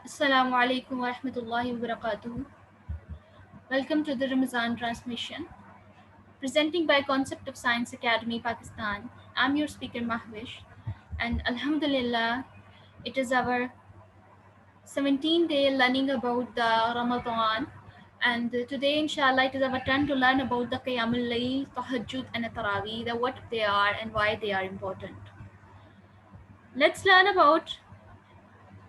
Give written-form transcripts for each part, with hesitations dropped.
Assalamu alaikum wa rahmatullahi wa barakatuh. Welcome to the Ramazan transmission presenting by Concept of Science Academy Pakistan. I'm your speaker Mahwish, and alhamdulillah it is our 17th day learning about the Ramadan, and today inshallah it is our turn to learn about the Qiyamul Layl, Tahajjud and Taraweeh, the what they are and why they are important. Let's learn about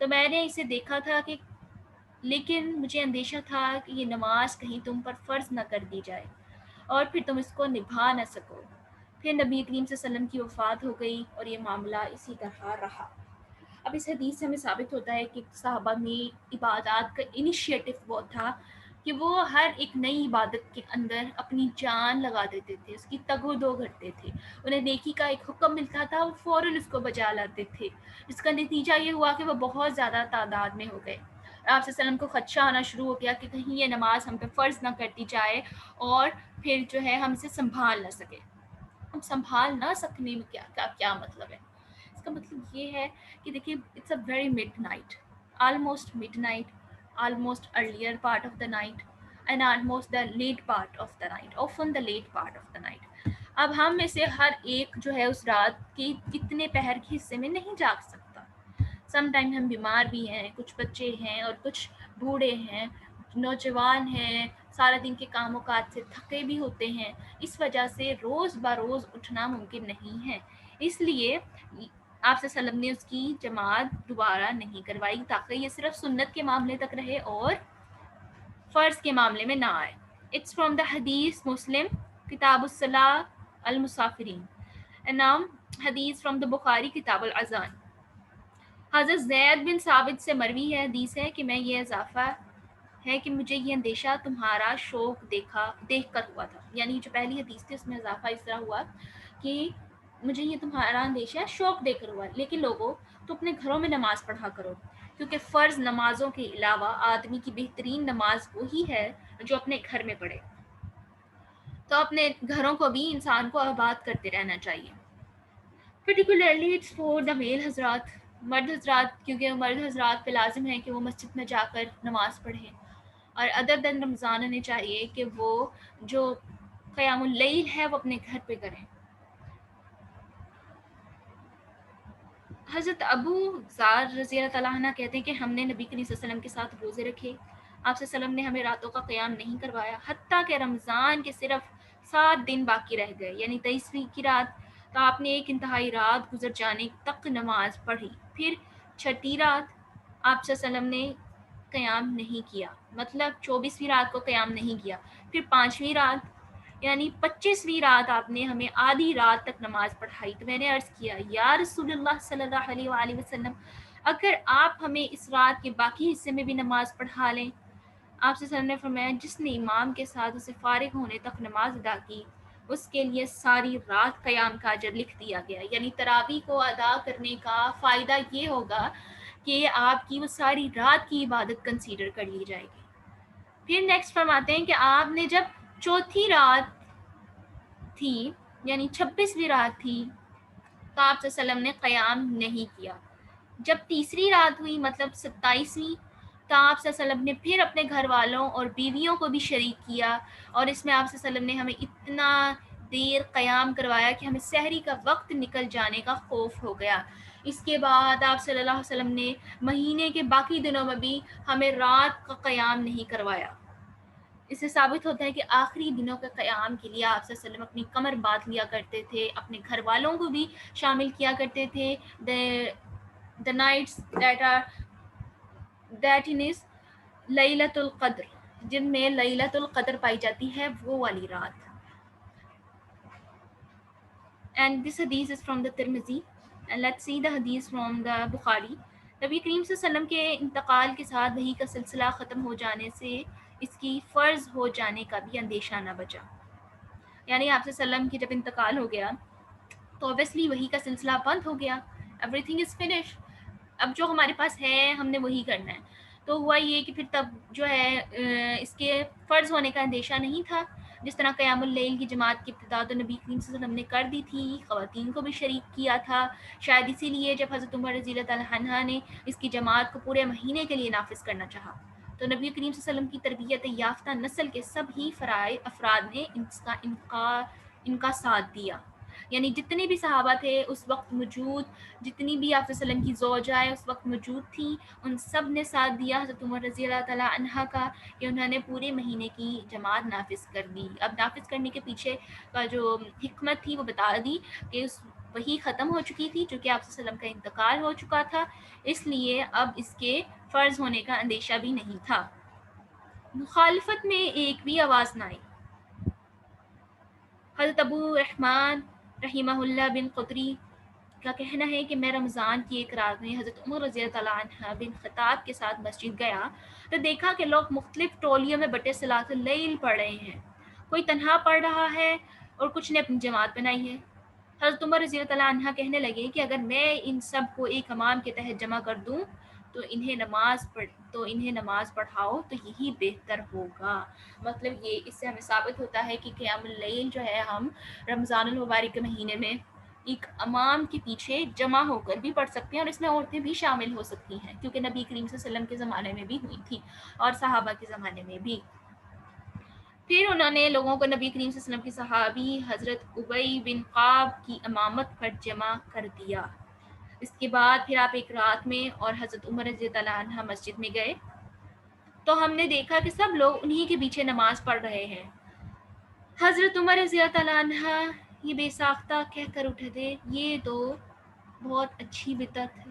تو میں نے اسے دیکھا تھا کہ لیکن مجھے اندیشہ تھا کہ یہ نماز کہیں تم پر فرض نہ کر دی جائے اور پھر تم اس کو نبھا نہ سکو۔ پھر نبی کریم صلی اللہ علیہ وسلم کی وفات ہو گئی اور یہ معاملہ اسی طرح رہا۔ اب اس حدیث سے ہمیں ثابت ہوتا ہے کہ صحابہ میں عبادات کا انیشیٹو وہ تھا کہ وہ ہر ایک نئی عبادت کے اندر اپنی جان لگا دیتے تھے، اس کی تگ و دو کرتے تھے۔ انہیں نیکی کا ایک حکم ملتا تھا، وہ فوراً اس کو بجا لاتے تھے، جس کا نتیجہ یہ ہوا کہ وہ بہت زیادہ تعداد میں ہو گئے۔ آپ صلی اللہ علیہ وسلم کو خدشہ آنا شروع ہو گیا کہ کہیں یہ نماز ہم پہ فرض نہ کر دی جائے اور پھر جو ہے ہم اسے سنبھال نہ سکے۔ اب سنبھال نہ سکنے میں کیا مطلب ہے؟ اس کا مطلب یہ ہے کہ دیکھیے it's a very midnight, almost midnight, almost earlier part of the night and almost the late part of the night, often the late part of the night. اب ہم میں سے ہر ایک جو ہے اس رات کے کتنے پہر کے حصے میں نہیں جاگ سکتا۔ سم ٹائم ہم بیمار بھی ہیں، کچھ بچے ہیں اور کچھ بوڑھے ہیں، نوجوان ہیں، سارا دن کے کام و کاج سے تھکے بھی ہوتے ہیں، اس وجہ سے روز بروز اٹھنا ممکن نہیں ہے۔ اس لیے آپ صلی اللہ علیہ وسلم نے اس کی جماعت دوبارہ نہیں کروائی تاکہ یہ صرف سنت کے معاملے تک رہے اور فرض کے معاملے میں نہ آئے۔ اٹس فرام دا حدیث مسلم کتاب الصلاۃ المسافرین، نام حدیث فرام دا بخاری کتاب الاذان۔ حضرت زید بن ثابت سے مروی ہے، حدیث ہے کہ میں یہ اضافہ ہے کہ مجھے یہ اندیشہ تمہارا شوق دیکھ کر ہوا تھا، یعنی جو پہلی حدیث تھی اس میں اضافہ اس طرح ہوا کہ مجھے یہ تمہارا اندیشہ شوق دے کر ہوا، لیکن لوگوں تو اپنے گھروں میں نماز پڑھا کرو، کیونکہ فرض نمازوں کے علاوہ آدمی کی بہترین نماز وہی ہے جو اپنے گھر میں پڑھے۔ تو اپنے گھروں کو بھی انسان کو آباد کرتے رہنا چاہیے۔ پرٹیکولرلی اٹس فور دا میل حضرات، مرد حضرات، کیونکہ مرد حضرات پہ لازم ہے کہ وہ مسجد میں جا کر نماز پڑھیں، اور ادر دن رمضان انہیں چاہیے کہ وہ جو قیام اللیل ہے وہ اپنے گھر پہ کریں۔ حضرت ابو ذر رضی اللہ تعالیٰ عنہ کہتے ہیں کہ ہم نے نبی کریم صلی اللہ علیہ وسلم کے ساتھ روزے رکھے، آپ صلی اللہ علیہ وسلم نے ہمیں راتوں کا قیام نہیں کروایا حتیٰ کہ رمضان کے صرف 7 دن باقی رہ گئے، یعنی 23ویں کی رات، تو آپ نے ایک انتہائی رات گزر جانے تک نماز پڑھی، پھر چھٹی رات آپ صلی اللہ علیہ وسلم نے قیام نہیں کیا، مطلب 24ویں رات کو قیام نہیں کیا، پھر 5ویں رات یعنی 25ویں رات آپ نے ہمیں آدھی رات تک نماز پڑھائی۔ تو میں نے عرض کیا یا رسول اللہ صلی اللہ علیہ وآلہ وسلم، اگر آپ ہمیں اس رات کے باقی حصے میں بھی نماز پڑھا لیں۔ آپ صلی اللہ علیہ وسلم نے فرمایا جس نے امام کے ساتھ اسے فارغ ہونے تک نماز ادا کی اس کے لیے ساری رات قیام کا اجر لکھ دیا گیا، یعنی تراویح کو ادا کرنے کا فائدہ یہ ہوگا کہ آپ کی وہ ساری رات کی عبادت کنسیڈر کر لی جائے گی۔ پھر نیکسٹ فرماتے ہیں کہ آپ نے جب چوتھی رات تھی یعنی 26ویں رات تھی تو آپ صلی اللہ علیہ وسلم نے قیام نہیں کیا۔ جب تیسری رات ہوئی مطلب 27ویں، تو آپ صلی اللہ علیہ وسلم نے پھر اپنے گھر والوں اور بیویوں کو بھی شریک کیا، اور اس میں آپ صلی اللہ علیہ وسلم نے ہمیں اتنا دیر قیام کروایا کہ ہمیں سحری کا وقت نکل جانے کا خوف ہو گیا۔ اس کے بعد آپ صلی اللہ علیہ وسلم نے مہینے کے باقی دنوں میں بھی ہمیں رات کا قیام نہیں کروایا۔ اس سے ثابت ہوتا ہے کہ آخری دنوں کے قیام کے لیے آپ صلی اللہ علیہ وسلم اپنی کمر باندھ لیا کرتے تھے، اپنے گھر والوں کو بھی شامل کیا کرتے تھے۔ the nights that in is لیلۃ القدر، جن میں لیلۃ القدر پائی جاتی ہے، وہ والی رات۔ And this hadith is from the Tirmidhi, and let's see the hadith from the Bukhari۔ نبی کریم صلی اللہ علیہ وسلم کے انتقال کے ساتھ وحی کا سلسلہ ختم ہو جانے سے اس کی فرض ہو جانے کا بھی اندیشہ نہ بچا، یعنی آپ صلی اللہ علیہ وسلم کی جب انتقال ہو گیا تو اوبیسلی وحی کا سلسلہ بند ہو گیا، ایوری تھنگ از فنش، اب جو ہمارے پاس ہے ہم نے وہی کرنا ہے۔ تو ہوا یہ کہ پھر تب جو ہے اس کے فرض ہونے کا اندیشہ نہیں تھا۔ جس طرح قیام اللیل کی جماعت کی ابتدا تو نبی کریم صلی اللہ علیہ وسلم نے کر دی تھی، خواتین کو بھی شریک کیا تھا، شاید اسی لیے جب حضرت عمر رضی اللہ تعالیٰ عنہ نے اس کی جماعت کو پورے مہینے کے لیے نافذ کرنا چاہا، تو نبی کریم صلی اللہ علیہ وسلم کی تربیت یافتہ نسل کے سب ہی افراد نے ان کا ساتھ دیا، یعنی جتنے بھی صحابہ تھے اس وقت موجود، جتنی بھی آپ صلی اللہ علیہ وسلم کی زوجائیں اس وقت موجود تھیں، ان سب نے ساتھ دیا حضرت عمر رضی اللہ تعالیٰ عنہ کا کہ انہوں نے پورے مہینے کی جماعت نافذ کر دی۔ اب نافذ کرنے کے پیچھے کا جو حکمت تھی وہ بتا دی کہ اس وہی ختم ہو چکی تھی، چونکہ آپ صلی اللہ علیہ وسلم کا انتقال ہو چکا تھا، اس لیے اب اس کے فرض ہونے کا اندیشہ بھی نہیں تھا۔ مخالفت میں ایک بھی آواز نہ آئی۔ حضرت ابو رحمان رحمہ اللہ بن قطری کا کہنا ہے کہ میں رمضان کی ایک رات میں حضرت عمر رضی اللہ عنہ بن خطاب کے ساتھ مسجد گیا تو دیکھا کہ لوگ مختلف ٹولیوں میں بٹے صلاۃ اللیل پڑھ رہے ہیں، کوئی تنہا پڑھ رہا ہے اور کچھ نے اپنی جماعت بنائی ہے۔ حضرت عمر رضی اللہ عنہ کہنے لگے کہ اگر میں ان سب کو ایک امام کے تحت جمع کر دوں تو انہیں نماز پڑھاؤ تو یہی بہتر ہوگا۔ مطلب یہ اس سے ہمیں ثابت ہوتا ہے کہ قیام اللیل جو ہے ہم رمضان المبارک کے مہینے میں ایک امام کے پیچھے جمع ہو کر بھی پڑھ سکتے ہیں، اور اس میں عورتیں بھی شامل ہو سکتی ہیں، کیونکہ نبی کریم صلی اللہ علیہ وسلم کے زمانے میں بھی ہوئی تھی اور صحابہ کے زمانے میں بھی۔ پھر انہوں نے لوگوں کو نبی کریم صلی اللہ علیہ وسلم کی صحابی حضرت ابی بن قعب کی امامت پر جمع کر دیا۔ اس کے بعد پھر آپ ایک رات میں اور حضرت عمر رضی اللہ عنہ مسجد میں گئے تو ہم نے دیکھا کہ سب لوگ انہی کے پیچھے نماز پڑھ رہے ہیں۔ حضرت عمر رضی اللہ عنہ یہ بے ساختہ کہہ کر اٹھے تھے، یہ تو بہت اچھی بدعت ہے۔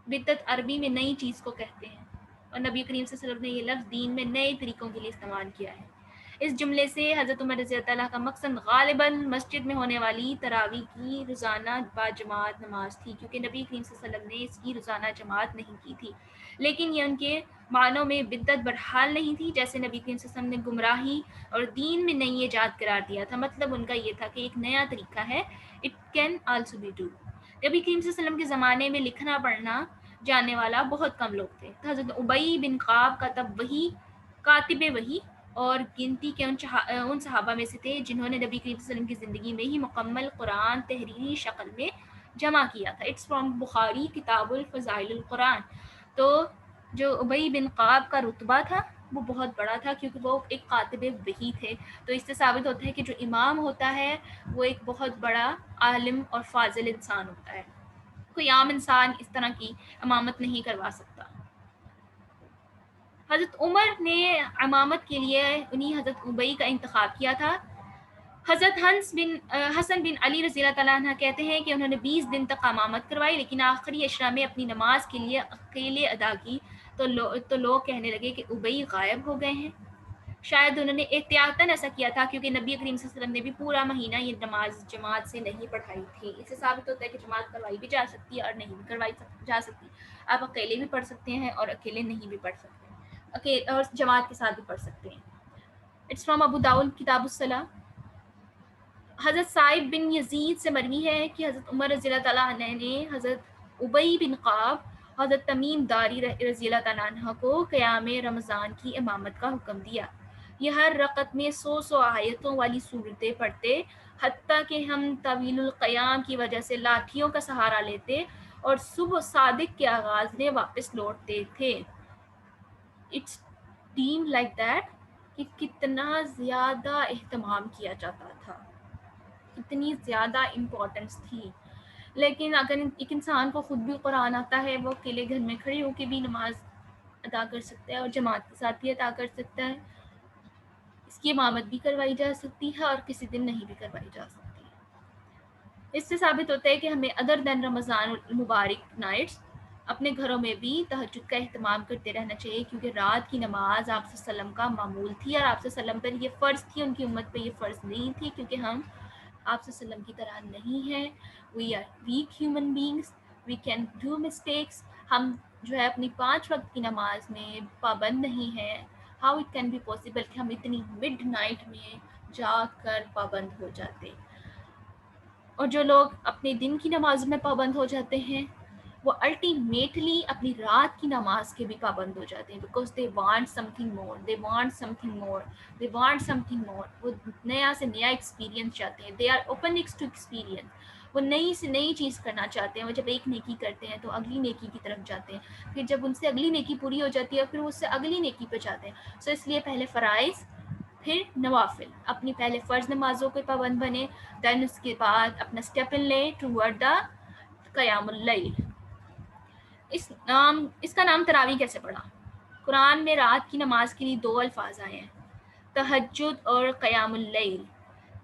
بدعت عربی میں نئی چیز کو کہتے ہیں، اور نبی کریم صلی اللہ علیہ وسلم نے یہ لفظ دین میں نئے طریقوں کے لیے استعمال کیا ہے۔ اس جملے سے حضرت عمر رضی اللہ عنہ کا مقصد غالباً مسجد میں ہونے والی تراویح کی روزانہ با جماعت نماز تھی، کیونکہ نبی کریم صلی اللہ علیہ وسلم نے اس کی روزانہ جماعت نہیں کی تھی، لیکن یہ ان کے معنوں میں بدعت بہرحال نہیں تھی، جیسے نبی کریم صلی اللہ علیہ وسلم نے گمراہی اور دین میں نئی ایجاد قرار دیا تھا۔ مطلب ان کا یہ تھا کہ ایک نیا طریقہ ہے، it can also be do. نبی کریم صلی اللہ علیہ وسلم کے زمانے میں لکھنا پڑھنا جاننے والا بہت کم لوگ تھے، تو حضرت ابی بن قعب کاتب وحی اور گنتی کے ان صحابہ میں سے تھے جنہوں نے نبی کریم صلی اللہ علیہ وسلم کی زندگی میں ہی مکمل قرآن تحریری شکل میں جمع کیا تھا۔ اٹس فرام بخاری کتاب الفضائل القرآن۔ تو جو ابی بن قعب کا رتبہ تھا وہ بہت بڑا تھا، کیونکہ وہ ایک کاتب وحی تھے، تو اس سے ثابت ہوتا ہے کہ جو امام ہوتا ہے وہ ایک بہت بڑا عالم اور فاضل انسان ہوتا ہے، کوئی عام انسان اس طرح کی امامت نہیں کروا سکتا۔ حضرت عمر نے امامت کے لیے انہی حضرت ابی کا انتخاب کیا تھا۔ حضرت حسن بن علی رضی اللہ عنہ کہتے ہیں کہ انہوں نے 20 دن تک امامت کروائی، لیکن آخری اشرا میں اپنی نماز کے لیے اکیلے ادا کی تو لوگ کہنے لگے کہ ابی غائب ہو گئے ہیں۔ شاید انہوں نے احتیاطاً ایسا کیا تھا کیونکہ نبی کریم صلی اللہ علیہ وسلم نے بھی پورا مہینہ یہ نماز جماعت سے نہیں پڑھائی تھی۔ اس سے ثابت ہوتا ہے کہ جماعت کروائی بھی جا سکتی ہے اور نہیں بھی کروائی جا سکتی، آپ اکیلے بھی پڑھ سکتے ہیں اور اکیلے نہیں بھی پڑھ سکتے، اور جماعت کے ساتھ بھی پڑھ سکتے ہیں۔ اٹس فرام ابو داؤد کتاب الصلاۃ۔ حضرت صائب بن یزید سے مروی ہے کہ حضرت عمر رضی اللہ تعالیٰ عنہ نے حضرت ابی بن قعب، حضرت تمیم داری رضی اللہ تعالیٰ عنہ کو قیام رمضان کی امامت کا حکم دیا۔ یہ ہر رکعت میں 100 آیتوں والی صورتیں پڑھتے، حتیٰ کہ ہم طویل القیام کی وجہ سے لاٹھیوں کا سہارا لیتے اور صبح صادق کے آغاز میں واپس لوٹتے تھے۔ اٹس ڈیم لائک دیٹ کہ کتنا زیادہ اہتمام کیا جاتا تھا، کتنی زیادہ امپورٹنس تھی۔ لیکن اگر ایک انسان کو خود بھی قرآن آتا ہے، وہ اکیلے گھر میں کھڑے ہو کے بھی نماز ادا کر سکتا ہے اور جماعت کے ساتھ بھی ادا کر سکتا ہے، اس کی امامت بھی کروائی جا سکتی ہے اور کسی دن نہیں بھی کروائی جا سکتی۔ اس سے ثابت ہوتا ہے کہ ہمیں ادر دین رمضان المبارک نائٹس اپنے گھروں میں بھی تہجد کا اہتمام کرتے رہنا چاہیے، کیونکہ رات کی نماز آپ صلی اللہ علیہ وسلم کا معمول تھی اور آپ صلی اللہ علیہ وسلم پر یہ فرض تھی، ان کی امت پہ یہ فرض نہیں تھی، کیونکہ ہم آپ صلی اللہ علیہ وسلم کی طرح نہیں ہیں۔ We are weak human beings, we can do mistakes. ہم جو ہے اپنی 5 وقت کی نماز میں پابند نہیں ہیں۔ How it can be possible کہ ہم اتنی مڈ نائٹ میں جاگ کر پابند ہو جاتے، اور جو لوگ اپنے دن کی نماز میں پابند ہو جاتے ہیں وہ الٹیمیٹلی اپنی رات کی نماز کے بھی پابند ہو جاتے ہیں، because they want something more, they want something more, they want something more. وہ نیا سے نیا ایکسپیرینس چاہتے ہیں، they are open to experience. وہ نئی سے نئی چیز کرنا چاہتے ہیں، وہ جب ایک نیکی کرتے ہیں تو اگلی نیکی کی طرف جاتے ہیں، پھر جب ان سے اگلی نیکی پوری ہو جاتی ہے پھر وہ اس سے اگلی نیکی پہ جاتے ہیں۔ سو اس لیے پہلے فرائض پھر نوافل، اپنی پہلے فرض نمازوں کے پابند بنے، دین اس کے بعد اپنا اسٹیپ ان لیں ٹوورڈ دا قیام اللیل۔ اس کا نام تراویح کیسے پڑا؟ قرآن میں رات کی نماز کے لیے 2 الفاظ آئے ہیں، تہجد اور قیام اللیل۔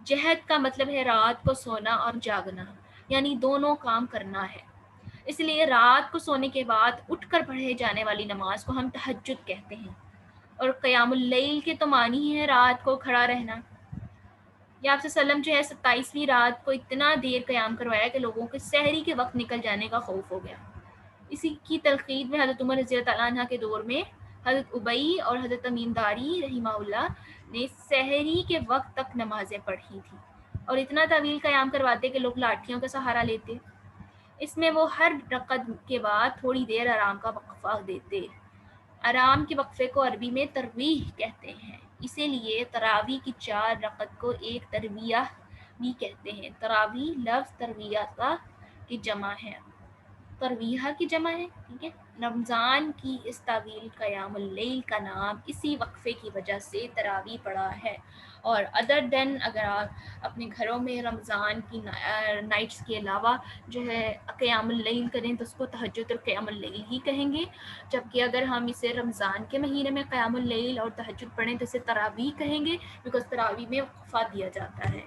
جہد کا مطلب ہے رات کو سونا اور جاگنا، یعنی دونوں کام کرنا ہے. اس لیے رات کو سونے کے بعد اٹھ کر پڑھے جانے والی نماز کو ہم تہجد کہتے ہیں. اور قیام اللیل کے تو معنی ہی ہے رات کو کھڑا رہنا. یا آپ سے وسلم جو ہے 27ویں رات کو اتنا دیر قیام کروایا کہ لوگوں کے سحری کے وقت نکل جانے کا خوف ہو گیا. اسی کی تلقید میں حضرت عمر رضی اللہ عنہ کے دور میں حضرت ابئی اور حضرت تمیم داری رحمہ اللہ نے سحری کے وقت تک نمازیں پڑھی تھیں اور اتنا طویل قیام کرواتے کہ لوگ لاٹھیوں کا سہارا لیتے. اس میں وہ ہر رکعت کے بعد تھوڑی دیر آرام کا وقفہ دیتے. آرام کے وقفے کو عربی میں ترویح کہتے ہیں. اسی لیے تراویح کی 4 رکعت کو ایک ترویہ بھی کہتے ہیں. تراویح لفظ ترویہ کی جمع ہے. ترویہ کی جمع ہے. ٹھیک ہے. رمضان کی اس طویل قیام اللیل کا نام اسی وقفے کی وجہ سے تراویح پڑا ہے. اور ادر دین اگر آپ اپنے گھروں میں رمضان کی نائٹس کے علاوہ جو ہے قیام اللیل کریں تو اس کو تہجد اور قیام اللیل ہی کہیں گے. جبکہ اگر ہم اسے رمضان کے مہینے میں قیام اللیل اور تہجد پڑھیں تو اسے تراویح کہیں گے بیکاز تراویح میں وقفہ دیا جاتا ہے.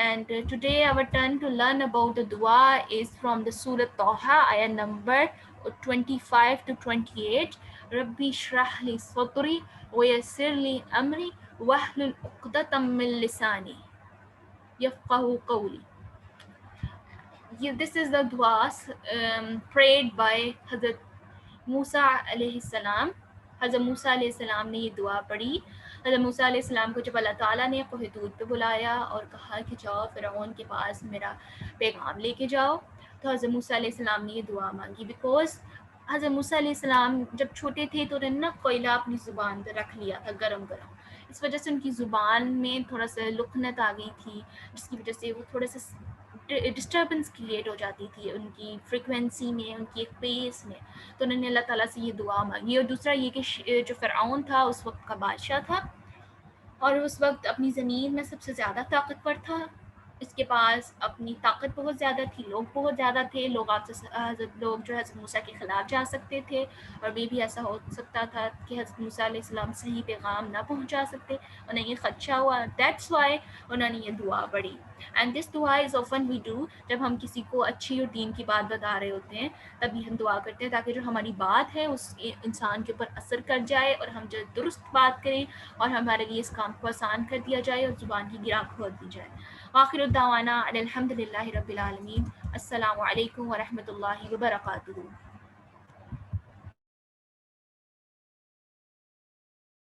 And today our turn to learn about the dua is from the Surah Taha, ayah number 25 to 28. Rabbi shrah li sadri wa yassir li amri wahlul uqdatam min lisani yafqahu qawli. This is the dua prayed by Hazrat موسیٰ علیہ السلام. حضرت موسیٰ علیہ السلام نے یہ دعا پڑھی. حضرت موسیٰ علیہ السلام کو جب اللہ تعالیٰ نے کوہ طور پہ بلایا اور کہا کہ جاؤ فرعون کے پاس میرا پیغام لے کے جاؤ, تو حضرت موسیٰ علیہ السلام نے یہ دعا مانگی. بیکاز حضرت موسیٰ علیہ السلام جب چھوٹے تھے تو انہوں نے کوئلہ اپنی زبان پہ رکھ لیا تھا گرم گرم. اس وجہ سے ان کی زبان میں تھوڑا سا لکنت آ گئی تھی, جس کی وجہ سے وہ تھوڑا سا ڈسٹربنس کریٹ ہو جاتی تھی ان کی فریکوینسی میں, ان کی ایک پیس میں. تو انہوں نے اللہ تعالیٰ سے یہ دعا مانگی. اور دوسرا یہ کہ جو فرعون تھا اس وقت کا بادشاہ تھا اور اس وقت اپنی زمین میں سب سے زیادہ طاقتور تھا. اس کے پاس اپنی طاقت بہت زیادہ تھی, لوگ بہت زیادہ تھے. لوگ آپ سے لوگ جو حضرت موسیٰ کے خلاف جا سکتے تھے, اور یہ بھی ایسا ہو سکتا تھا کہ حضرت موسیٰ علیہ السلام صحیح پیغام نہ پہنچا سکتے. انہیں یہ خدشہ ہوا. دیٹس وائی انہوں نے یہ دعا پڑھی. اینڈ دس دعا از often we do, جب ہم کسی کو اچھی اور دین کی بات بتا رہے ہوتے ہیں تبھی ہم دعا کرتے ہیں تاکہ جو ہماری بات ہے اس انسان کے اوپر اثر کر جائے اور ہم جو درست بات کریں اور ہمارے لیے اس کام کو آسان کر دیا جائے اور زبان کی گرا کھول دی جائے. آخر الدعوانا الحمد للہ رب العالمین. السلام علیکم ورحمۃ اللہ وبرکاتہ.